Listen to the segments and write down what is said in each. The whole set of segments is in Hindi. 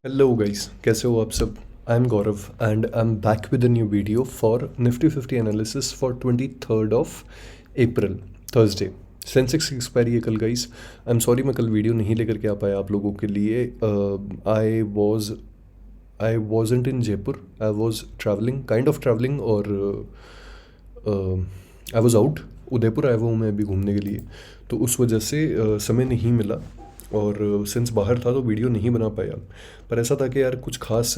हेलो गाइस, कैसे हो आप सब। I am Gaurav and I am back with a new video for Nifty 50 analysis for 23rd of April, Thursday. Sensex की एक्सपायरी है कल गाइस। आई एम सॉरी मैं कल वीडियो नहीं लेकर के आ पाया आप लोगों के लिए। I wasn't in Jaipur. I was travelling, kind of travelling, और आई वॉज आउट। उदयपुर आया हुआ हूँ मैं अभी घूमने के लिए, तो उस वजह से समय नहीं मिला। और सिंस बाहर था तो वीडियो नहीं बना पाया। पर ऐसा था कि यार कुछ खास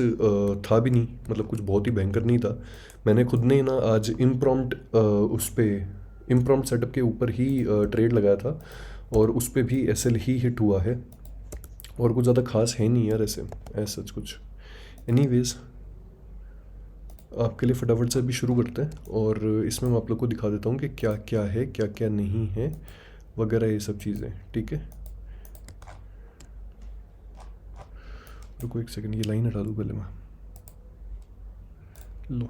था भी नहीं, मतलब कुछ बहुत ही भयंकर नहीं था। मैंने खुद ने ना आज इम्प्रॉम्प्ट उस पे इम्प्रॉम्प्ट सेटअप के ऊपर ही ट्रेड लगाया था, और उस पे भी एसएल ही हिट हुआ है। और कुछ ज़्यादा खास है नहीं यार ऐसे, ऐसा कुछ। एनीवेज, आपके लिए फटाफट से अभी शुरू करते हैं, और इसमें मैं आप लोग को दिखा देता हूँ कि क्या क्या है, क्या क्या नहीं है, वगैरह ये सब चीज़ें। ठीक है, रुको एक सेकंड, ये लाइन हटा दूँ पहले मैं। लो,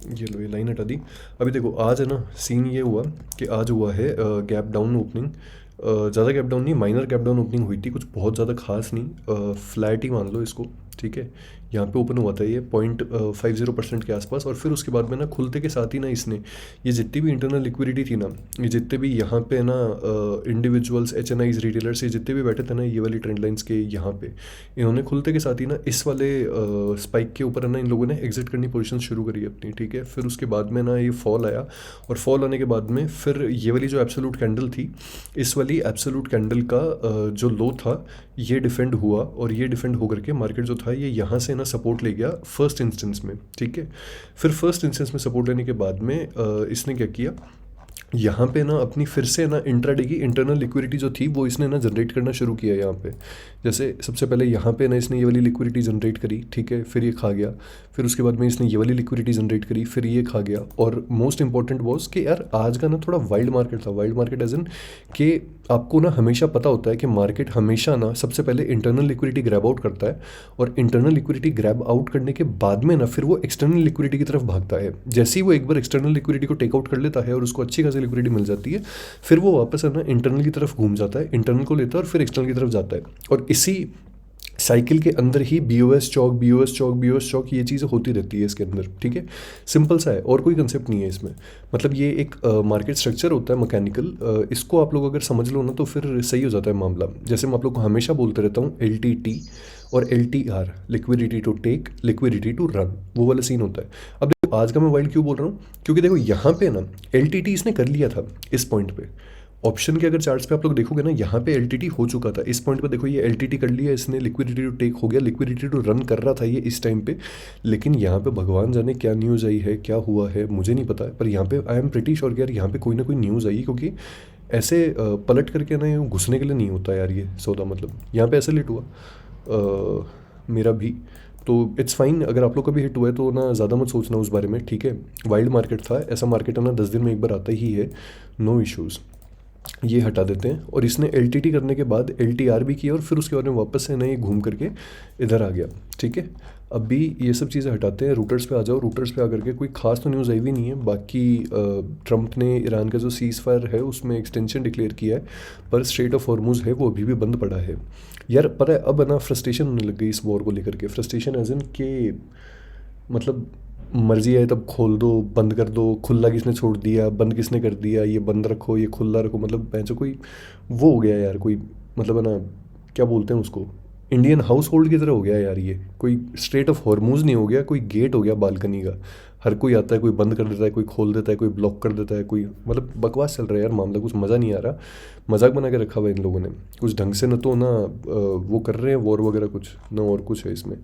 ये लो, ये लाइन हटा दी। अभी देखो, आज है ना सीन ये हुआ कि आज हुआ है गैप डाउन ओपनिंग। ज़्यादा गैप डाउन नहीं, माइनर गैप डाउन ओपनिंग हुई थी, कुछ बहुत ज़्यादा खास नहीं, फ्लैट ही मान लो इसको। ठीक है, यहाँ पे ओपन हुआ था ये 0.50% के आसपास, और फिर उसके बाद में ना खुलते के साथ ही ना इसने ये जितनी भी इंटरनल लिक्विडिटी थी ना, ये जितने भी यहाँ पे ना इंडिविजुअल्स, एचएनआईज, रिटेलर्स, ये जितने भी बैठे थे ना ये वाली ट्रेंड लाइंस के यहाँ पे, इन्होंने खुलते के साथ ही ना इस वाले स्पाइक के ऊपर है ना इन लोगों ने एग्जिट करनी पोजीशन शुरू करी अपनी। ठीक है, फिर उसके बाद में ना ये फॉल आया, और फॉल आने के बाद में फिर ये वाली जो एब्सोल्यूट कैंडल थी, इस वाली एब्सोल्यूट कैंडल का जो लो था ये डिफेंड हुआ, और ये डिफेंड होकर के मार्केट जो था ये यहाँ से ना सपोर्ट ले गया फर्स्ट इंस्टेंस में। ठीक है, फिर फर्स्ट इंस्टेंस में सपोर्ट लेने के बाद में इसने क्या किया, यहाँ पे ना अपनी फिर से ना इंट्राडे की इंटरनल लिक्विडिटी जो थी वो इसने ना जनरेट करना शुरू किया यहाँ पे। जैसे सबसे पहले यहाँ पे ना इसने ये वाली लिक्विडिटी जनरेट करी, ठीक है, फिर ये खा गया। फिर उसके बाद में इसने ये वाली लिक्विडिटी जनरेट करी, फिर ये खा गया। और मोस्ट इंपॉर्टेंट वॉज कि यार आज का ना थोड़ा वाइल्ड मार्केट था। वाइल्ड मार्केट एज इन कि आपको ना हमेशा पता होता है कि मार्केट हमेशा ना सबसे पहले इंटरनल लिक्विडिटी ग्रैब आउट करता है, और इंटरनल लिक्विडिटी ग्रैब आउट करने के बाद में ना फिर वो एक्सटर्नल लिक्विडिटी की तरफ भागता है। जैसे ही वो एक बार एक्सटर्नल लिक्विडिटी को टेक आउट कर लेता है और उसको अच्छी खासी लिक्विडिटी मिल जाती है, फिर वो वापस है ना इंटरनल की तरफ घूम जाता है, इंटरनल को लेता है और फिर एक्सटर्नल की तरफ जाता है। और इसी साइकिल के अंदर ही बीओएस चौक, बीओएस चौक, बीओएस चौक, ये चीज़ें होती रहती है इसके अंदर। ठीक है, सिंपल सा है, और कोई कंसेप्ट नहीं है इसमें। मतलब ये एक मार्केट स्ट्रक्चर होता है मैकेनिकल, इसको आप लोग अगर समझ लो ना तो फिर सही हो जाता है मामला। जैसे मैं आप लोग को हमेशा बोलते रहता हूँ, LTT और LTR, liquidity to take, liquidity to run, वो वाला सीन होता है। अब देखो आज का मैं वाइल्ड क्यों बोल रहा हूँ, क्योंकि देखो यहाँ पे ना LTT इसने कर लिया था इस पॉइंट पे। ऑप्शन के अगर चार्ट्स पे आप लोग देखोगे ना, यहाँ पे LTT हो चुका था इस पॉइंट पे। देखो ये LTT कर लिया इसने, लिक्विडिटी टू टेक हो गया, लिक्विडिटी टू रन कर रहा था ये इस टाइम पे। लेकिन यहाँ पे भगवान जाने क्या न्यूज़ आई है, क्या हुआ है मुझे नहीं पता है, पर यहाँ पे आई एम प्रिटी श्योर कि यार यहाँ पे कोई ना कोई न्यूज़ आई है, क्योंकि ऐसे पलट करके ना यूँ घुसने के लिए नहीं होता यार ये सौदा। मतलब यहाँ पे ऐसे लेट हुआ मेरा भी, तो इट्स फाइन। अगर आप लोग का भी हिट हुआ है तो ना ज़्यादा मत सोचना उस बारे में। ठीक है, वाइल्ड मार्केट था, ऐसा मार्केट है ना 10 दिन में एक बार आता ही है, नो इश्यूज़। ये हटा देते हैं, और इसने LTT करने के बाद LTR भी किया, और फिर उसके बाद में वापस से नए घूम करके इधर आ गया। ठीक है, अभी ये सब चीज़ें हटाते हैं, रूटर्स पे आ जाओ। रूटर्स पे आकर के कोई खास तो न्यूज़ आई भी नहीं है। बाकी ट्रंप ने ईरान का जो सीज़ फायर है उसमें एक्सटेंशन डिक्लेयर किया है, पर स्ट्रेट ऑफ हॉर्मुज़ है वो अभी भी बंद पड़ा है। यार पता है अब ना फ्रस्ट्रेशन होने लग गई इस वॉर को लेकर के। फ्रस्ट्रेशन एज इन के मतलब मर्जी आए तब खोल दो, बंद कर दो, खुला किसने छोड़ दिया, बंद किसने कर दिया, ये बंद रखो, ये खुला रखो। मतलब पैंचो कोई वो हो गया यार, कोई मतलब है ना, क्या बोलते हैं उसको, इंडियन हाउस होल्ड की तरह हो गया यार। ये कोई स्ट्रेट ऑफ हॉर्मूज नहीं हो गया, कोई गेट हो गया बालकनी का। हर कोई आता है, कोई बंद कर देता है, कोई खोल देता है, कोई ब्लॉक कर देता है, कोई मतलब बकवास चल रहा है यार मामला, कुछ मज़ा नहीं आ रहा। मजाक बना के रखा हुआ है इन लोगों ने, कुछ ढंग से न तो ना वो कर रहे हैं वॉर वगैरह कुछ ना, और कुछ है इसमें।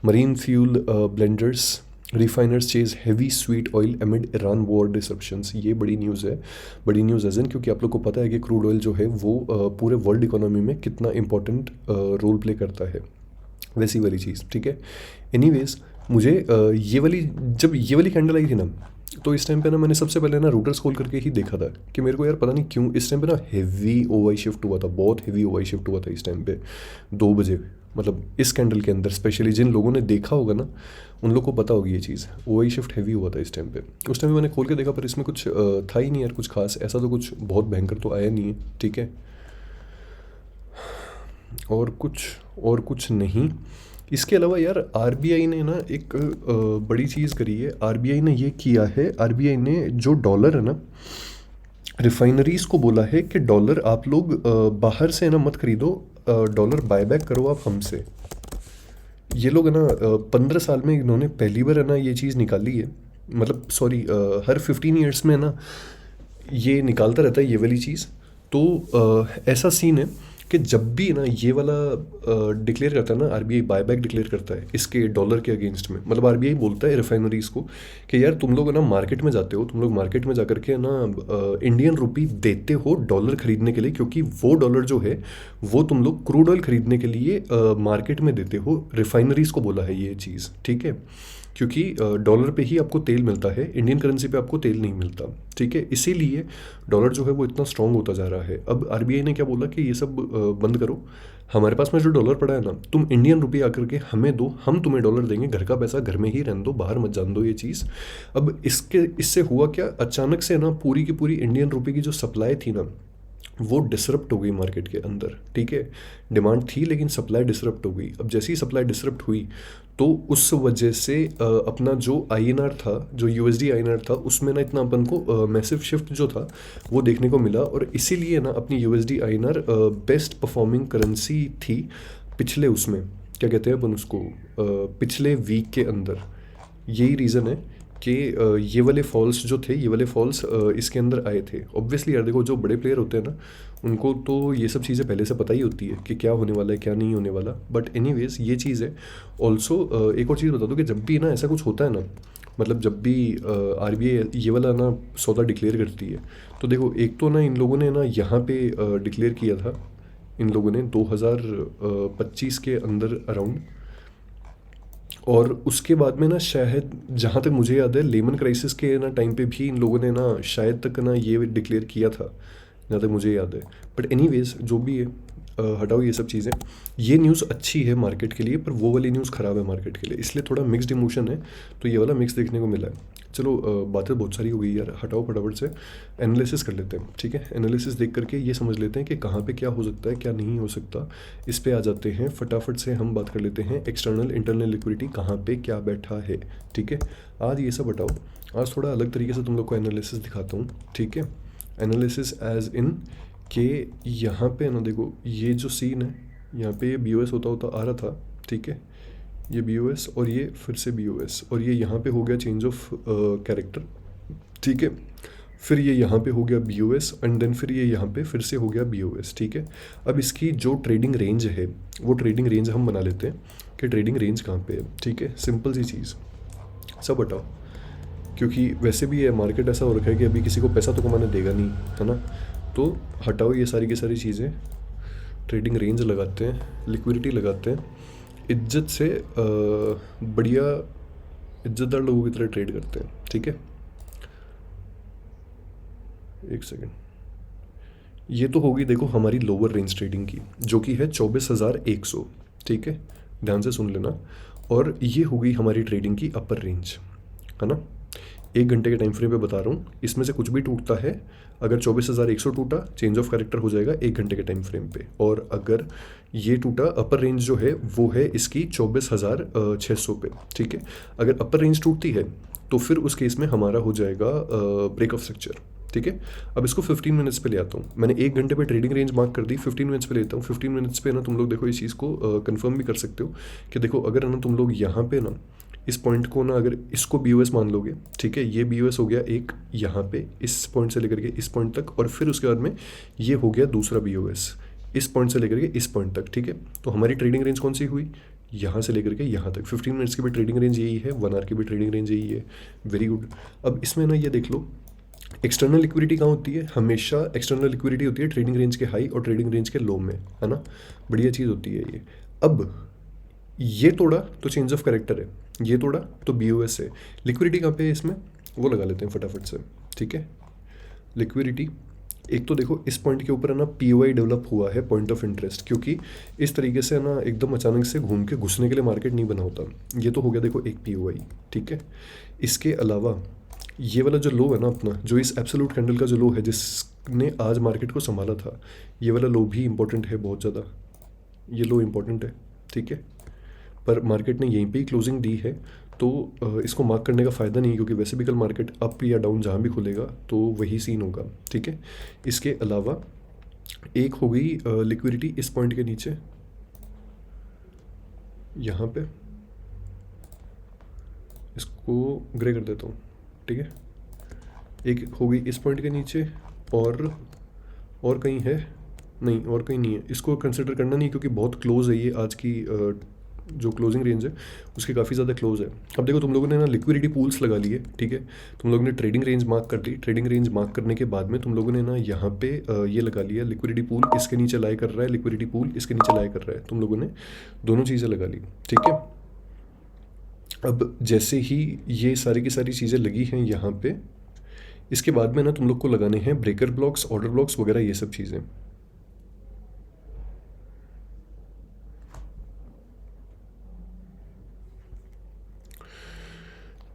Marine fuel blenders, refiners chase heavy sweet oil एमिड Iran war disruptions. ये बड़ी न्यूज़ है, बड़ी न्यूज़ एज इन, क्योंकि आप लोग को पता है कि क्रूड ऑयल जो है वो पूरे वर्ल्ड इकोनॉमी में कितना इंपॉर्टेंट रोल प्ले करता है, वैसी वाली चीज़। ठीक है, एनीवेज मुझे ये वाली, जब ये वाली कैंडल आई थी ना, तो इस टाइम पे ना मैंने सबसे पहले ना रूटर्स खोल करके ही देखा था कि मेरे को यार पता नहीं क्यों इस टाइम पे ना हेवी ओवाई शिफ्ट हुआ था, बहुत हेवी ओवाई शिफ्ट हुआ था इस टाइम पे 2 बजे। मतलब इस कैंडल के अंदर स्पेशली जिन लोगों ने देखा होगा ना उन लोग को पता होगी ये चीज़, ओवाई शिफ्ट हैवी हुआ था इस टाइम पे। उस टाइम मैंने खोल के देखा, पर इसमें कुछ था ही नहीं यार कुछ खास, ऐसा तो कुछ बहुत भयंकर तो आया नहीं है। ठीक है, और कुछ नहीं। इसके अलावा यार आरबीआई ने ना एक बड़ी चीज़ करी है। आरबीआई ने ये किया है, आरबीआई ने जो डॉलर है ना, रिफाइनरीज को बोला है कि डॉलर आप लोग बाहर से ना मत खरीदो, डॉलर बायबैक करो आप हमसे। ये लोग है ना 15 साल में इन्होंने पहली बार है ना ये चीज़ निकाली है। मतलब सॉरी, हर 15 ईयर्स में ना ये निकालता रहता है ये वाली चीज़। तो ऐसा सीन है कि जब भी ना ये वाला डिक्लेयर करता है ना, आरबीआई बायबैक डिक्लेयर करता है इसके डॉलर के अगेंस्ट में। मतलब आरबीआई बोलता है रिफाइनरीज को कि यार तुम लोग ना मार्केट में जाते हो, तुम लोग मार्केट में जाकर के ना इंडियन रुपी देते हो डॉलर खरीदने के लिए, क्योंकि वो डॉलर जो है वो तुम लोग क्रूड ऑयल खरीदने के लिए मार्केट में देते हो। रिफाइनरीज को बोला है ये चीज़, ठीक है, क्योंकि डॉलर पे ही आपको तेल मिलता है, इंडियन करेंसी पे आपको तेल नहीं मिलता, ठीक है। इसीलिए डॉलर जो है वो इतना स्ट्रांग होता जा रहा है। अब आरबीआई ने क्या बोला कि ये सब बंद करो, हमारे पास में जो डॉलर पड़ा है ना, तुम इंडियन रुपये आकर के हमें दो, हम तुम्हें डॉलर देंगे, घर का पैसा घर में ही रहने दो, बाहर मत जान दो ये चीज़। अब इससे हुआ क्या, अचानक से ना पूरी की पूरी इंडियन रुपये की जो सप्लाई थी ना वो डिसरप्ट हो गई मार्केट के अंदर, ठीक है। डिमांड थी लेकिन सप्लाई डिसरप्ट हो गई। अब जैसी सप्लाई डिसरप्ट हुई तो उस वजह से अपना जो आईएनआर था, जो यूएसडी आईएनआर था, उसमें ना इतना अपन को मैसिव शिफ्ट जो था वो देखने को मिला। और इसीलिए ना अपनी USD INR best performing currency थी पिछले उसमें, क्या कहते हैं अपन उसको, पिछले वीक के अंदर। यही रीज़न है कि ये वाले फॉल्स जो थे, ये वाले फॉल्स इसके अंदर आए थे। ऑब्वियसली यार देखो, जो बड़े प्लेयर होते हैं ना उनको तो ये सब चीज़ें पहले से पता ही होती है कि क्या होने वाला है क्या नहीं होने वाला। बट एनीवेज ये चीज़ है। ऑल्सो एक और चीज़ बता दूँ कि जब भी ना ऐसा कुछ होता है ना, मतलब जब भी आरबीआई ये वाला ना सौदा डिक्लेयर करती है, तो देखो एक तो ना इन लोगों ने ना यहाँ पे डिक्लेयर किया था, इन लोगों ने 2025 के अंदर अराउंड। और उसके बाद में ना शायद, जहाँ तक मुझे याद है, लेमन क्राइसिस के ना टाइम पे भी इन लोगों ने ना शायद तक ना ये डिक्लेयर किया था, जहाँ तक मुझे याद है। बट एनीवेज जो भी है, हटाओ ये सब चीज़ें। ये न्यूज़ अच्छी है मार्केट के लिए, पर वो वाली न्यूज़ ख़राब है मार्केट के लिए, इसलिए थोड़ा मिक्स्ड इमोशन है। तो ये वाला मिक्स देखने को मिला है। चलो बातें बहुत सारी हो गई यार, हटाओ फटाफट से एनालिसिस कर लेते हैं, ठीक है। एनालिसिस देख करके ये समझ लेते हैं कि कहाँ पे क्या हो सकता है क्या नहीं हो सकता। इस पे आ जाते हैं फटाफट से, हम बात कर लेते हैं एक्सटर्नल इंटरनल लिक्विडिटी कहाँ पे क्या बैठा है, ठीक है। आज ये सब हटाओ, आज थोड़ा अलग तरीके से तुम लोग को एनालिसिस दिखाता हूँ, ठीक है। एनालिसिस एज इन के यहाँ पे ना देखो, ये जो सीन है यहाँ पे ये BOS होता होता आ रहा था, ठीक है। ये BOS और ये फिर से BOS, और ये यहाँ पे हो गया चेंज ऑफ कैरेक्टर, ठीक है। फिर ये यहाँ पे हो गया BOS एंड देन फिर ये यहाँ पे फिर से हो गया BOS, ठीक है। अब इसकी जो ट्रेडिंग रेंज है वो ट्रेडिंग रेंज हम बना लेते हैं कि ट्रेडिंग रेंज कहाँ पे है, ठीक है। सिंपल सी चीज़, सब हटाओ, क्योंकि वैसे भी ये मार्केट ऐसा हो रखा है कि अभी किसी को पैसा तो कमाने देगा नहीं, है ना। तो हटाओ ये सारी की सारी चीज़ें, ट्रेडिंग रेंज लगाते हैं, लिक्विडिटी लगाते हैं, इज्जत से बढ़िया इज्जतदार लोगों की तरह ट्रेड करते हैं, ठीक है। एक सेकेंड, ये तो होगी देखो हमारी लोअर रेंज ट्रेडिंग की, जो कि है 24,100, ठीक है, ध्यान से सुन लेना। और ये होगी हमारी ट्रेडिंग की अपर रेंज, है ना। 1 घंटे के टाइम फ्रेम पे बता रहा हूँ, इसमें से कुछ भी टूटता है, अगर 24,100 टूटा चेंज ऑफ कैरेक्टर हो जाएगा 1 घंटे के टाइम फ्रेम पे। और अगर ये टूटा, अपर रेंज जो है वो है इसकी 24,600 पे, ठीक है। अगर अपर रेंज टूटती है तो फिर उस केस में हमारा हो जाएगा ब्रेक ऑफ स्ट्रक्चर, ठीक है। अब इसको 15 मिनट्स पे ले आता हूँ, मैंने 1 घंटे पे ट्रेडिंग रेंज मार्क कर दी, 15 मिनट्स पे लेता हूँ। 15 मिनट्स पे ना तुम लोग देखो इस चीज़ को कंफर्म भी कर सकते हो कि देखो अगर ना तुम लोग यहाँ पे ना इस पॉइंट को ना, अगर इसको BOS मान लोगे, ठीक है, ये BOS हो गया एक यहाँ पे इस पॉइंट से लेकर के इस पॉइंट तक, और फिर उसके बाद में ये हो गया दूसरा BOS इस पॉइंट से लेकर के इस पॉइंट तक, ठीक है। तो हमारी ट्रेडिंग रेंज कौन सी हुई, यहाँ से लेकर के यहाँ तक। 15 मिनट्स की भी ट्रेडिंग रेंज यही है, 1 आवर की भी ट्रेडिंग रेंज यही है। Very good. अब इसमें ना ये देख लो, एक्सटर्नल लिक्विडिटी कहाँ होती है, हमेशा एक्सटर्नल लिक्विडिटी होती है ट्रेडिंग रेंज के हाई और ट्रेडिंग रेंज के लो में, है ना। बढ़िया चीज़ होती है ये। अब ये तोड़ा तो चेंज ऑफ कैरेक्टर है, ये तोड़ा तो BOS है। लिक्विडिटी कहाँ पे है इसमें, वो लगा लेते हैं फटाफट से, ठीक है। लिक्विडिटी एक तो देखो इस पॉइंट के ऊपर है ना POI डेवलप हुआ है, पॉइंट ऑफ इंटरेस्ट, क्योंकि इस तरीके से है ना एकदम अचानक से घूम के घुसने के लिए मार्केट नहीं बना होता। ये तो हो गया देखो एक POI, ठीक है। इसके अलावा ये वाला जो लो है ना अपना, जो इस एब्सोल्यूट कैंडल का जो लो है जिसने आज मार्केट को संभाला था, ये वाला लो भी इंपॉर्टेंट है बहुत ज़्यादा, ये लो इंपॉर्टेंट है, ठीक है। पर मार्केट ने यहीं पे ही क्लोजिंग दी है, तो इसको मार्क करने का फ़ायदा नहीं है, क्योंकि वैसे भी कल मार्केट अप या डाउन जहाँ भी खुलेगा तो वही सीन होगा, ठीक है। इसके अलावा एक हो गई लिक्विडिटी इस पॉइंट के नीचे, यहाँ पे इसको ग्रे कर देता हूँ, ठीक है। एक हो गई इस पॉइंट के नीचे, और कहीं है नहीं, और कहीं नहीं है, इसको कंसिडर करना नहीं, क्योंकि बहुत क्लोज है ये आज की जो क्लोजिंग रेंज है उसके काफ़ी ज़्यादा क्लोज है। अब देखो तुम लोगों ने ना लिक्विडिटी पूल्स लगा लिए, ठीक है। तुम लोगों ने ट्रेडिंग रेंज मार्क कर ली, ट्रेडिंग रेंज मार्क करने के बाद में तुम लोगों ने ना यहाँ पे ये लगा लिया, लिक्विडिटी पूल इसके नीचे लाई कर रहा है, लिक्विडिटी पूल इसके नीचे लाई कर रहा है, तुम लोगों ने दोनों चीज़ें लगा ली, ठीक है। अब जैसे ही ये सारी की सारी चीज़ें लगी हैं यहाँ पे, इसके बाद में ना तुम लोग को लगाने हैं ब्रेकर ब्लॉक्स, ऑर्डर ब्लॉक्स वगैरह ये सब चीज़ें।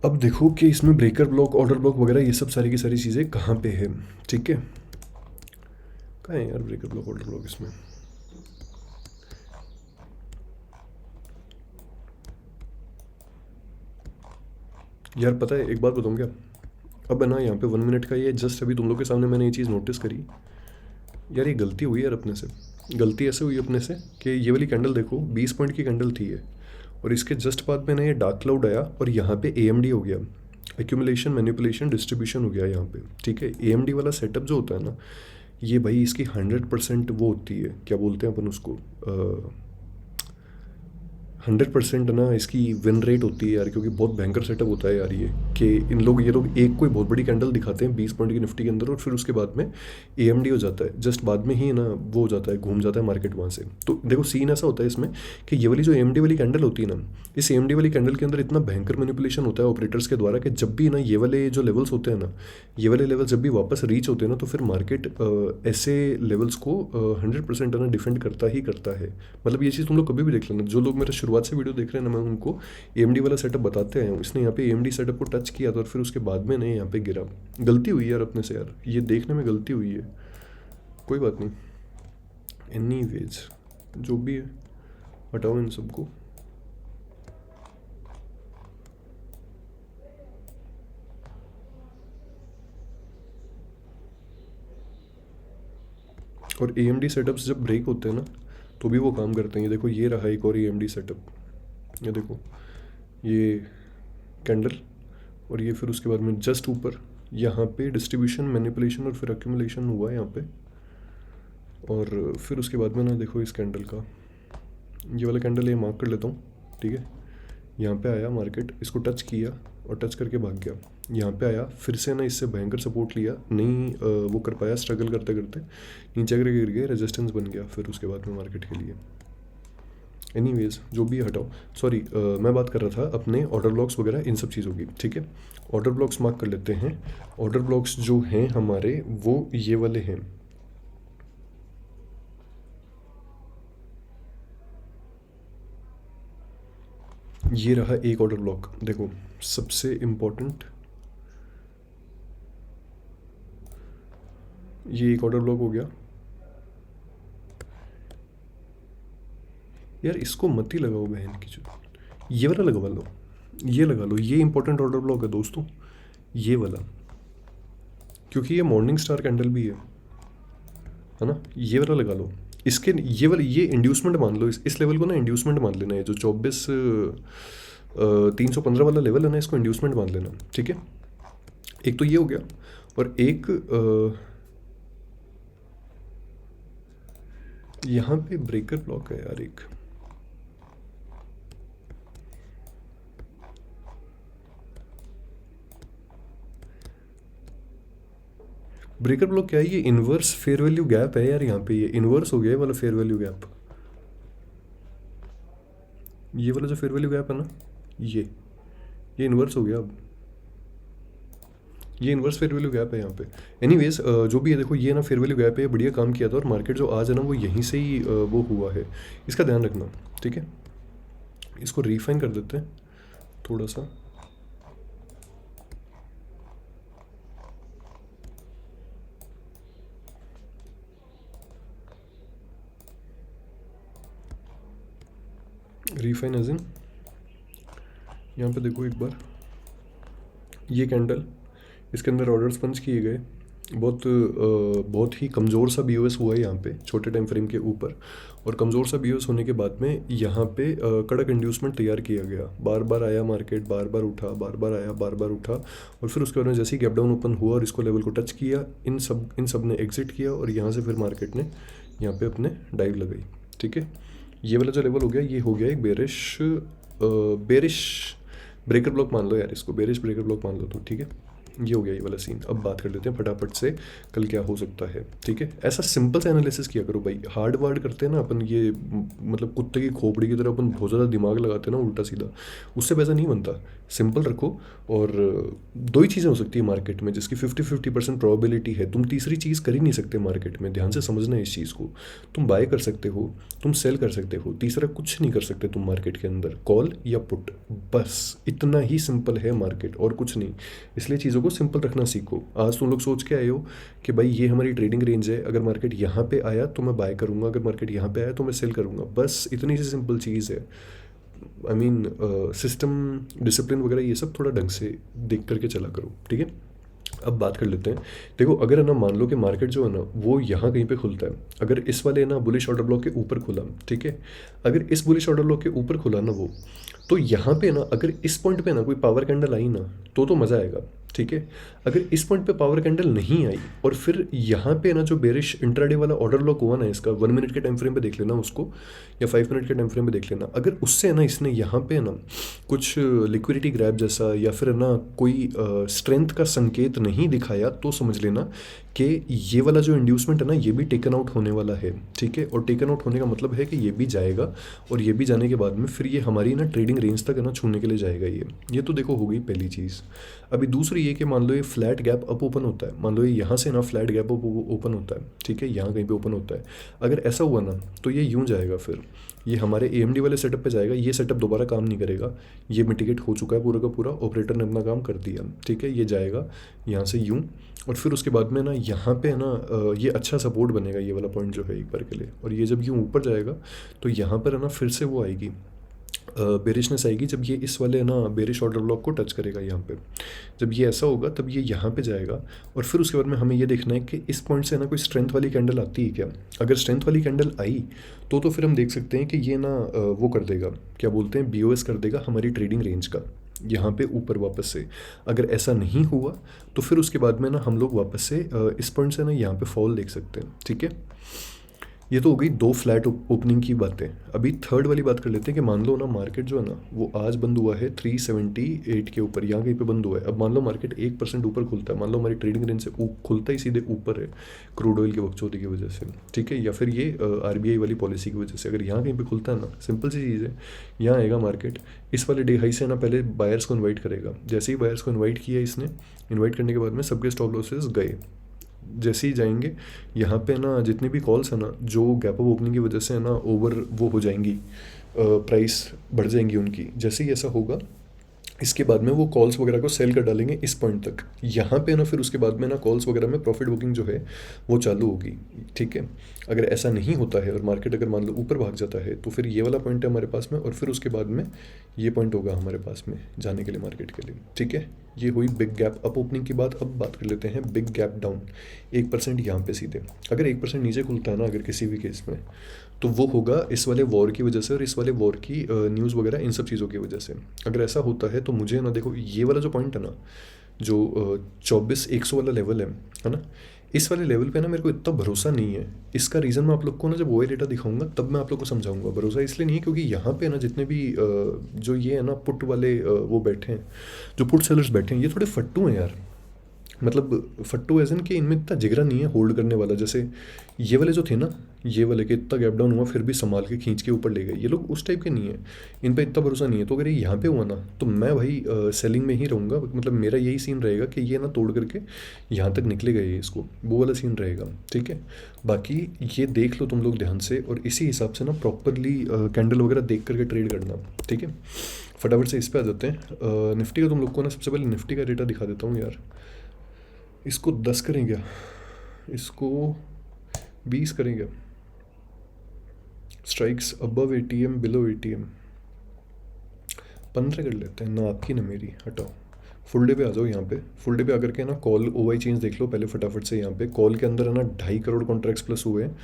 अब देखो कि इसमें ब्रेकर ब्लॉक, ऑर्डर ब्लॉक वगैरह ये सब सारी की सारी चीज़ें कहाँ पे है, ठीक है। कहाँ है यार ब्रेकर ब्लॉक, ऑर्डर ब्लॉक इसमें? यार पता है एक बात बताऊँ क्या, अब है ना यहाँ पे 1 मिनट का ये जस्ट अभी तुम लोग के सामने मैंने ये चीज़ नोटिस करी। यार ये गलती हुई यार अपने से, गलती ऐसे हुई अपने से कि ये वाली कैंडल देखो 20 पॉइंट की कैंडल थी ये, और इसके जस्ट बाद में ना ये डार्क क्लाउड आया और यहाँ पे AMD हो गया, एक्यूमुलेशन मैनिपुलेशन डिस्ट्रीब्यूशन हो गया यहाँ पे, ठीक है। AMD वाला सेटअप जो होता है ना, ये भाई इसकी 100% वो होती है, क्या बोलते हैं अपन उसको, 100% ना इसकी विन रेट होती है यार, क्योंकि बहुत भयंकर सेटअप होता है यार ये, कि ये लोग एक कोई बहुत बड़ी कैंडल दिखाते हैं 20 पॉइंट की निफ्टी के अंदर, और फिर उसके बाद में AMD हो जाता है, जस्ट बाद में ही ना वो हो जाता है, घूम जाता है मार्केट वहाँ से। तो देखो सीन ऐसा होता है इसमें कि ये वाली जो AMD वाली कैंडल होती है ना, इस AMD वाली कैंडल के अंदर इतना भयंकर मैनिपुलेशन होता है ऑपरेटर्स के द्वारा, कि जब भी ना ये वाले जो लेवल्स होते हैं ना, ये वाले लेवल जब भी वापस रीच होते हैं ना, तो फिर मार्केट ऐसे लेवल्स को 100% ना डिफेंड करता ही करता है। मतलब ये चीज़ तुम लोग कभी भी देख लेना, जो लोग मेरा शुरुआत से वीडियो देख रहे हैं ना, मैं उनको AMD वाला सेटअप बताते हैं, इसने यहाँ पे AMD सेटअप को टच किया था और फिर उसके बाद में नहीं यहाँ पे गिरा। गलती हुई यार अपने से यार, ये देखने में गलती हुई है, कोई बात नहीं, एनीवेज जो भी है हटाओ इन सबको। और AMD सेटअप्स जब ब्रेक होते हैं ना तो भी वो काम करते हैं। ये देखो ये रहा एक और AMD सेटअप, ये देखो ये कैंडल, और ये फिर उसके बाद में जस्ट ऊपर यहाँ पे डिस्ट्रीब्यूशन मैनिपुलेशन और फिर एक्यूमुलेशन हुआ है यहाँ पे, और फिर उसके बाद में ना देखो इस कैंडल का, ये वाला कैंडल ये मार्क कर लेता हूँ, ठीक है। यहाँ पे आया मार्केट, इसको टच किया और टच करके भाग गया, यहाँ पे आया फिर से ना इससे भयंकर सपोर्ट लिया, नहीं वो कर पाया, स्ट्रगल करते करते नीचे गिर गए, रेजिस्टेंस बन गया फिर उसके बाद में मार्केट के लिए। एनीवेज जो भी हटाओ, सॉरी मैं बात कर रहा था अपने ऑर्डर ब्लॉक्स वगैरह इन सब चीज़ों की, ठीक है। ऑर्डर ब्लॉक्स मार्क कर लेते हैं। ऑर्डर ब्लॉक्स जो हैं हमारे वो ये वाले हैं, ये रहा एक ऑर्डर ब्लॉक, देखो सबसे इम्पोर्टेंट ये एक ऑर्डर ब्लॉक हो गया। यार इसको मत ही लगाओ बहन की जो, ये वाला लगवा लो, ये लगा लो, ये इंपॉर्टेंट ऑर्डर ब्लॉक है दोस्तों, ये वाला, क्योंकि ये मॉर्निंग स्टार कैंडल भी है ना, ये वाला लगा लो। इसके ये वाला ये इंड्यूसमेंट मान लो, इस लेवल को ना इंड्यूसमेंट मान लेना है, जो 315 वाला लेवल है ना, इसको इंड्यूसमेंट मान लेना, ठीक है। एक तो ये हो गया, और एक यहाँ पे ब्रेकर ब्लॉक है यार एक, ब्रेकर ब्लॉक क्या है, ये इनवर्स फेयर वैल्यू गैप है यार, यहाँ पे ये इनवर्स हो गया वाला फेयर वैल्यू गैप, ये वाला जो फेयर वैल्यू गैप है ना, ये इन्वर्स हो गया अब, ये इन्वर्स फेयर वैल्यू गैप है यहाँ पे। एनीवेज जो भी है देखो, ये ना फेयर वैल्यू गैप है, बढ़िया काम किया था, और मार्केट जो आज है ना वो यहीं से ही वो हुआ है, इसका ध्यान रखना, ठीक है। इसको रिफाइन कर देते हैं थोड़ा सा, रिफाइन एज इन, यहाँ पे देखो एक बार, ये कैंडल, इसके अंदर ऑर्डर्स पंच किए गए, बहुत ही कमज़ोर सा बीओएस हुआ है यहाँ पे छोटे टाइम फ्रेम के ऊपर, और कमज़ोर सा बीओएस होने के बाद में यहाँ पे कड़क इंड्यूसमेंट तैयार किया गया, बार बार आया मार्केट, बार बार उठा, बार बार आया, बार बार उठा, और फिर उसके बाद में जैसे ही गैप डाउन ओपन हुआ और इसको लेवल को टच किया, इन सब ने एग्जिट किया, और यहाँ से फिर मार्केट ने यहाँ पे अपने डाइव लगाई। ठीक है, ये वाला जो लेवल हो गया, ये हो गया एक बेरिश ब्रेकर ब्लॉक मान लो यार, इसको बेरिश ब्रेकर ब्लॉक मान लो तो। ठीक है, ये हो गया ये वाला सीन। अब बात कर लेते हैं फटाफट से कल क्या हो सकता है। ठीक है, ऐसा सिंपल सा एनालिसिस किया करो भाई, हार्ड वार्ड करते हैं ना अपन, ये मतलब कुत्ते की खोपड़ी की तरह अपन बहुत ज़्यादा दिमाग लगाते हैं ना उल्टा सीधा, उससे वैसा नहीं बनता। सिंपल रखो, और दो ही चीज़ें हो सकती है मार्केट में जिसकी 50-50% प्रोबेबिलिटी है, तुम तीसरी चीज़ कर ही नहीं सकते मार्केट में, ध्यान से समझना है इस चीज़ को। तुम बाय कर सकते हो, तुम सेल कर सकते हो, तीसरा कुछ नहीं कर सकते तुम मार्केट के अंदर, कॉल या पुट, बस इतना ही सिंपल है मार्केट, और कुछ नहीं। इसलिए चीज़ों को सिंपल रखना सीखो। आज तुम लोग सोच के आए हो कि भाई ये हमारी ट्रेडिंग रेंज है, अगर मार्केट यहाँ पे आया तो मैं बाय करूँगा, अगर मार्केट यहाँ पे आया तो मैं सेल करूँगा, बस इतनी सी सिंपल चीज़ है। आई मीन सिस्टम, डिसिप्लिन वगैरह ये सब थोड़ा ढंग से देख करके चला करो। ठीक है, अब बात कर लेते हैं। देखो अगर है ना, मान लो कि मार्केट जो है ना वो यहाँ कहीं पे खुलता है, अगर इस वाले ना बुलिश ऑर्डर ब्लॉक के ऊपर खुला, ठीक है, अगर इस बुलिश ऑर्डर ब्लॉक के ऊपर खुला ना वो, तो यहाँ पे ना अगर इस पॉइंट पे ना कोई पावर कैंडल आई ना तो मज़ा आएगा। ठीक है, अगर इस पॉइंट पे पावर कैंडल नहीं आई और फिर यहाँ पे ना जो बेरिश इंट्राडे वाला ऑर्डर लॉक हुआ ना इसका, 1 मिनट के टाइम फ्रेम पे देख लेना उसको, या 5 मिनट के टाइम फ्रेम पे देख लेना, अगर उससे है ना इसने यहाँ पे ना कुछ लिक्विडिटी ग्रैब जैसा या फिर है ना कोई स्ट्रेंथ का संकेत नहीं दिखाया, तो समझ लेना कि ये वाला जो इंड्यूसमेंट है ना ये भी टेकन आउट होने वाला है। ठीक है, और टेकन आउट होने का मतलब है कि ये भी जाएगा, और ये भी जाने के बाद में फिर ये हमारी ना ट्रेडिंग रेंज तक है ना छूने के लिए जाएगा ये तो देखो हो गई पहली चीज़। अभी दूसरी ये कि मान लो ये फ्लैट गैप अप ओपन होता है, मान लो ये यहाँ से ना फ्लैट गैप अप ओपन होता है, ठीक है, यहाँ कहीं पे ओपन होता है, अगर ऐसा हुआ ना तो ये यूँ जाएगा, फिर ये हमारे AMD वाले सेटअप पे जाएगा, ये सेटअप दोबारा काम नहीं करेगा, ये मिटिगेट हो चुका है पूरा का पूरा, ऑपरेटर ने अपना काम कर दिया। ठीक है, ये जाएगा यहाँ से यूँ, और फिर उसके बाद में ना यहाँ पे ना ये अच्छा सपोर्ट बनेगा ये वाला पॉइंट जो है एक बार के लिए, और ये जब यूँ ऊपर जाएगा तो यहाँ पर है ना फिर से वो आएगी, बेरिशनेस आएगी, जब ये इस वाले ना बेरिश ऑर्डर ब्लॉक को टच करेगा यहाँ पे, जब ये ऐसा होगा तब ये यहाँ पे जाएगा, और फिर उसके बाद में हमें ये देखना है कि इस पॉइंट से ना कोई स्ट्रेंथ वाली कैंडल आती है क्या। अगर स्ट्रेंथ वाली कैंडल आई तो फिर हम देख सकते हैं कि ये ना वो कर देगा, क्या बोलते हैं, BOS कर देगा हमारी ट्रेडिंग रेंज का यहाँ पे ऊपर वापस से। अगर ऐसा नहीं हुआ तो फिर उसके बाद में ना हम लोग वापस से इस पॉइंट से ना यहाँ पे फॉल देख सकते हैं। ठीक है, ये तो हो गई दो फ्लैट ओपनिंग की बातें। अभी थर्ड वाली बात कर लेते हैं कि मान लो ना मार्केट जो है ना वो आज बंद हुआ है 378 के ऊपर, यहाँ कहीं पे बंद हुआ है। अब मान लो मार्केट 1% ऊपर खुलता है, मान लो हमारी ट्रेडिंग रेंज से खुलता ही सीधे ऊपर है क्रूड ऑयल की बकचोदी की वजह से, ठीक है, या फिर ये RBI वाली पॉलिसी की वजह से, अगर यहाँ कहीं पर खुलता है ना, सिंपल सी चीज़ है, यहाँ आएगा मार्केट, इस वाले डे हाई से ना पहले बायर्स को इन्वाइट करेगा। जैसे ही बायर्स को इन्वाइट किया इसने, इन्वाइट करने के बाद में सबके स्टॉप लॉसेस गए, जैसे ही जाएंगे यहाँ पे ना जितनी भी कॉल्स है ना जो गैप अप ओपनिंग की वजह से है ना ओवर वो हो जाएंगी, प्राइस बढ़ जाएंगी उनकी, जैसे ही ऐसा होगा इसके बाद में वो कॉल्स वगैरह को सेल कर डालेंगे इस पॉइंट तक, यहाँ पे ना फिर उसके बाद में ना कॉल्स वगैरह में प्रॉफिट बुकिंग जो है वो चालू होगी। ठीक है, अगर ऐसा नहीं होता है और मार्केट अगर मान लो ऊपर भाग जाता है तो फिर ये वाला पॉइंट है हमारे पास में, और फिर उसके बाद में ये पॉइंट होगा हमारे पास में जाने के लिए मार्केट के लिए। ठीक है, ये हुई बिग गैप अप ओपनिंग की बात। अब बात कर लेते हैं बिग गैप डाउन, 1% यहाँ पे सीधे, अगर 1% नीचे खुलता है ना अगर किसी भी केस में, तो वो होगा इस वाले वॉर की वजह से और इस वाले वॉर की न्यूज़ वगैरह इन सब चीज़ों की वजह से। अगर ऐसा होता है तो मुझे ना देखो ये वाला जो पॉइंट है ना जो 24,100 वाला लेवल है ना, इस वाले लेवल पे ना मेरे को इतना भरोसा नहीं है। इसका रीज़न मैं आप लोग को ना जब OI डेटा दिखाऊंगा तब मैं आप लोग को समझाऊंगा। भरोसा इसलिए नहीं है क्योंकि यहाँ पे ना जितने भी जो ये है ना पुट वाले वो बैठे हैं, जो पुट सेलर्स बैठे हैं, ये थोड़े फट्टू हैं यार। मतलब फट्टू एज इन कि इनमें इतना जिगरा नहीं है होल्ड करने वाला। जैसे ये वाले जो थे ना, ये वाले के इतना गैप डाउन हुआ फिर भी संभाल के खींच के ऊपर ले गए, ये लोग उस टाइप के नहीं है, इन पे इतना भरोसा नहीं है। तो अगर ये यहाँ पे हुआ ना तो मैं भाई सेलिंग में ही रहूँगा, मतलब मेरा यही सीन रहेगा कि ये ना तोड़ करके यहाँ तक निकलेगा ये, इसको वो वाला सीन रहेगा। ठीक है, बाकी ये देख लो तुम लोग ध्यान से और इसी हिसाब से ना प्रॉपरली कैंडल वगैरह देख करके ट्रेड करना। ठीक है, फटाफट से इस पर आ जाते हैं। निफ्टी का तुम लोग को ना सबसे पहले निफ्टी का डेटा दिखा देता हूँ यार। इसको 10 करें क्या, इसको 20 करें क्या, strikes above ATM below ATM, 15 कर लेते हैं ना, आपकी ना मेरी, हटाओ। फुल डे पे आ जाओ यहाँ पे। फुल डे पे आकर के ना कॉल ओवाई चेंज देख लो पहले फटाफट से। यहाँ पे कॉल के अंदर है ना 2.5 करोड़ कॉन्ट्रैक्ट्स प्लस हुए हैं,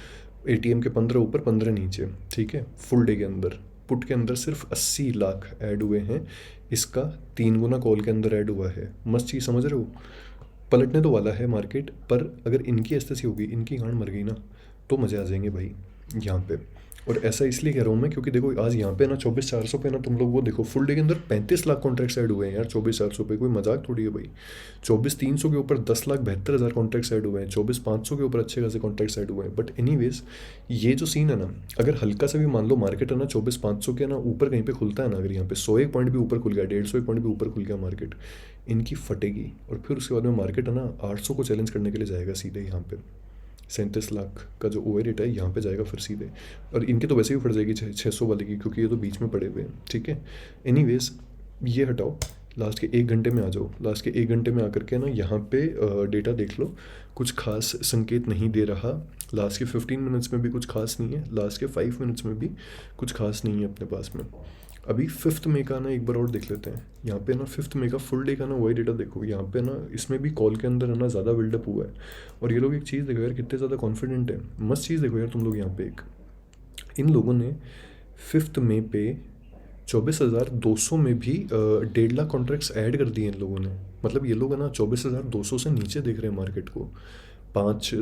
एटीएम के 15 ऊपर 15 नीचे, ठीक है। फुल डे के अंदर पुट के अंदर सिर्फ 80 लाख ऐड हुए हैं, इसका 3 गुना कॉल के अंदर ऐड हुआ है। मस्त चीज़ समझ रहे हो। पलटने तो वाला है मार्केट, पर अगर इनकी ऐसी होगी, इनकी गांड मर गई ना, तो मज़े आ जाएंगे भाई यहाँ पे। और ऐसा इसलिए कह रहा हूँ मैं क्योंकि देखो आज यहाँ पे ना 24,400 पे ना तुम लोग वो देखो, फुल डे के अंदर 35 लाख कॉन्ट्रैक्ट्स ऐड हुए हैं यार 24,400 पे, कोई मजाक थोड़ी है भाई। 24,300 के ऊपर 10,72,000 कॉन्ट्रैक्ट्स ऐड हुए हैं, 24,500 के ऊपर अच्छे खासे कॉन्ट्रैक्ट्स ऐड हुए हैं। बट एनीवेज ये जो सीन है ना, अगर हल्का सा भी मान लो मार्केट है ना 24,500 के ना ऊपर कहीं पे खुलता है ना, अगर यहाँ पे 101 पॉइंट भी ऊपर खुल गया, 150 पॉइंट भी ऊपर खुल गया मार्केट, इनकी फटेगी। और फिर उसके बाद में मार्केट है ना 800 को चैलेंज करने के लिए जाएगा सीधे यहाँ पे। 37 लाख का जो ओवर रेट है यहाँ पे जाएगा फिर सीधे। और इनके तो वैसे भी फट जाएगी 600 वाले की, क्योंकि ये तो बीच में पड़े हुए हैं, ठीक है। एनीवेज ये हटाओ, लास्ट के 1 घंटे में आ जाओ। लास्ट के 1 घंटे में आकर के ना यहाँ पे डेटा देख लो, कुछ खास संकेत नहीं दे रहा। लास्ट के 15 मिनट्स में भी कुछ खास नहीं है, लास्ट के 5 मिनट्स में भी कुछ खास नहीं है अपने पास में। अभी 5 मई का ना एक बार और देख लेते हैं। यहाँ पे ना 5 मई का फुल डे का ना वही डेटा देखो, यहाँ पे ना इसमें भी कॉल के अंदर है ना ज़्यादा बिल्डअप हुआ है। और ये लोग एक चीज़ देखो यार कितने ज़्यादा कॉन्फिडेंट है, मस्त चीज़ देखो यार तुम लोग यहाँ पे एक, इन लोगों ने 5 मई पे 24,200 में भी 1.5 लाख कॉन्ट्रैक्ट्स ऐड कर दिए इन लोगों ने। मतलब ये लोग है ना 24,200 से नीचे देख रहे हैं मार्केट को। 5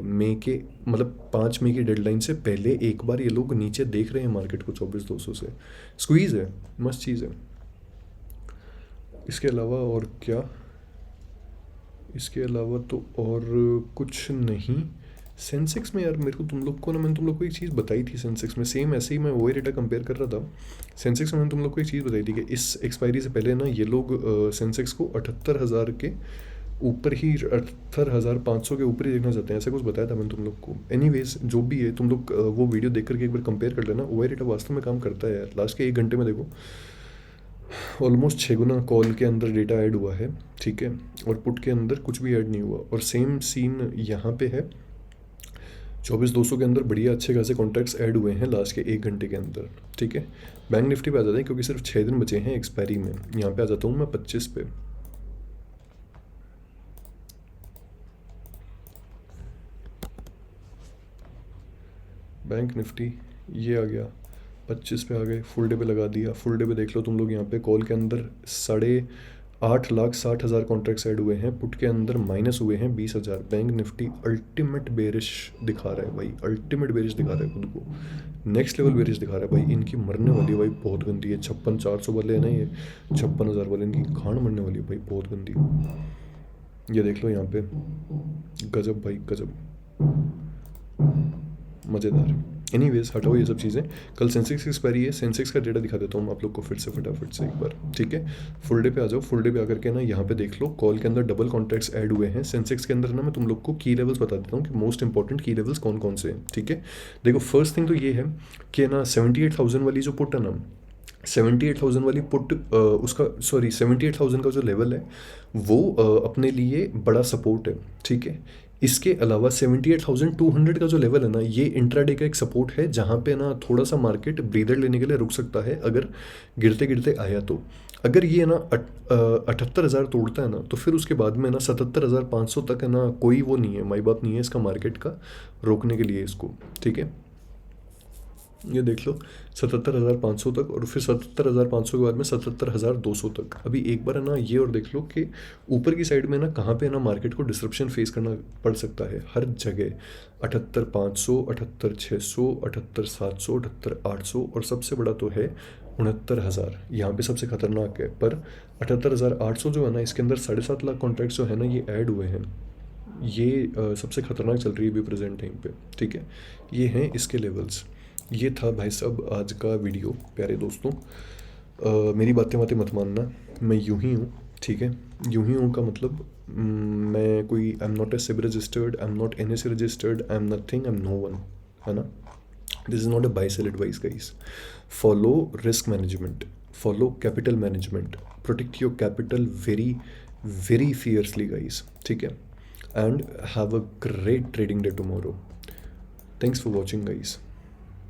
मई के मतलब 5 मई की डेडलाइन से पहले एक बार ये लोग नीचे देख रहे हैं मार्केट को 24,200 से। स्क्वीज़ है, मस्त चीज़ है। इसके अलावा और क्या, इसके अलावा तो और कुछ नहीं। सेंसेक्स में यार मेरे को तुम लोग को ना, मैंने तुम लोग को एक चीज़ बताई थी सेंसेक्स में, सेम ऐसे ही मैं वही डेटा कंपेयर कर रहा था। सेंसेक्स में मैंने तुम लोग को एक चीज़ बताई थी कि इस एक्सपायरी से पहले ना ये लोग सेंसेक्स को 78,000 के ऊपर ही, 78,500 के ऊपर ही देखना चाहते हैं, ऐसा कुछ बताया था मैंने तुम लोग को। एनीवेज जो भी है तुम लोग वो वीडियो देख करके एक बार कंपेयर कर लेना, वही डेटा वास्तव में काम करता है यार। लास्ट के 1 घंटे में देखो ऑलमोस्ट 6 गुना कॉल के अंदर डेटा ऐड हुआ है, ठीक है। और पुट के अंदर कुछ भी ऐड नहीं हुआ। और सेम सीन यहाँ पे है, 24,200 के अंदर बढ़िया अच्छे खासे कॉन्ट्रैक्ट्स ऐड हुए हैं लास्ट के 1 घंटे के अंदर, ठीक है। बैंक निफ्टी पे आ जाते हैं क्योंकि सिर्फ 6 दिन बचे हैं एक्सपायरी में। यहाँ पे आ जाता हूँ मैं 25 पे। बैंक निफ्टी ये आ गया 25 पे आ गए, फुल डे पे लगा दिया। फुल डे पे देख लो तुम लोग यहाँ पे कॉल के अंदर 8,60,000 कॉन्ट्रैक्ट्स ऐड हुए हैं, पुट के अंदर माइनस हुए हैं 20,000। बैंक निफ्टी अल्टीमेट बेरिश दिखा रहा है भाई, अल्टीमेट बेरिश दिखा रहा है खुद को, नेक्स्ट लेवल बेरिश दिखा रहा है भाई। इनकी मरने वाली है भाई, बहुत गंदी है। 56,400 वाले है ना, ये 56,000 वाले, इनकी खान मरने वाली है भाई, बहुत गंदी। ये देख लो यहाँ पे, गजब भाई गजब, मज़ेदार। एनीवेज हटाओ ये सब चीज़ें। कल सेंसेक्स की एक्सपायरी है, सेंसेक्स का डेटा दिखा देता हूँ आप लोग को फिर से फटाफट से एक बार, ठीक है। फुल डे पे आ जाओ। फुल डे पे आकर के ना यहाँ पे देख लो कॉल के अंदर डबल कॉन्ट्रैक्ट्स ऐड हुए हैं। सेंसेक्स के अंदर ना मैं तुम लोग को की लेवल्स बता देता हूँ कि मोस्ट इंपॉर्टेंट की लेवल्स कौन कौन से हैं, ठीक है। देखो फर्स्ट थिंग तो ये है कि ना 78,000 वाली जो पुट है ना, 78,000 वाली पुट उसका, सॉरी 78,000 का जो लेवल है वो अपने लिए बड़ा सपोर्ट है, ठीक है। इसके अलावा 78,200 का जो लेवल है ना, ये इंट्राडे का एक सपोर्ट है, जहाँ पे ना थोड़ा सा मार्केट ब्रीदर लेने के लिए रुक सकता है अगर गिरते गिरते आया तो। अगर ये ना 78,000 तोड़ता है ना, तो फिर उसके बाद में ना 77,500 तक है ना, कोई वो नहीं है, माई बाप नहीं है इसका मार्केट का रोकने के लिए इसको, ठीक है। ये देख लो 77,500 तक, और फिर 77,500 के बाद में 77,200 तक। अभी एक बार है ना ये और देख लो कि ऊपर की साइड में ना कहाँ पे ना मार्केट को डिसरप्शन फेस करना पड़ सकता है, हर जगह 78,500, 78,600, 78,700, 78,800, और सबसे बड़ा तो है 69,000, यहाँ पे सबसे खतरनाक है। पर 78,800 जो है ना, इसके अंदर 7.5 लाख कॉन्ट्रैक्ट्स जो है ना ये ऐड हुए हैं। ये सबसे खतरनाक चल रही है अभी प्रेजेंट टाइम पे, ठीक है। ये हैं इसके लेवल्स। ये था भाई साहब आज का वीडियो प्यारे दोस्तों। मेरी बातें मत मानना, मैं यूं ही हूँ, ठीक है। यूं ही हूँ का मतलब मैं कोई, I am not a SEBI registered, I am not NSE registered, I am nothing, I am no one, है ना। This is not a buy sell advice guys. Follow risk management, follow capital management, protect your capital very very fiercely guys, ठीक है। And have a great trading day tomorrow. Thanks for watching guys.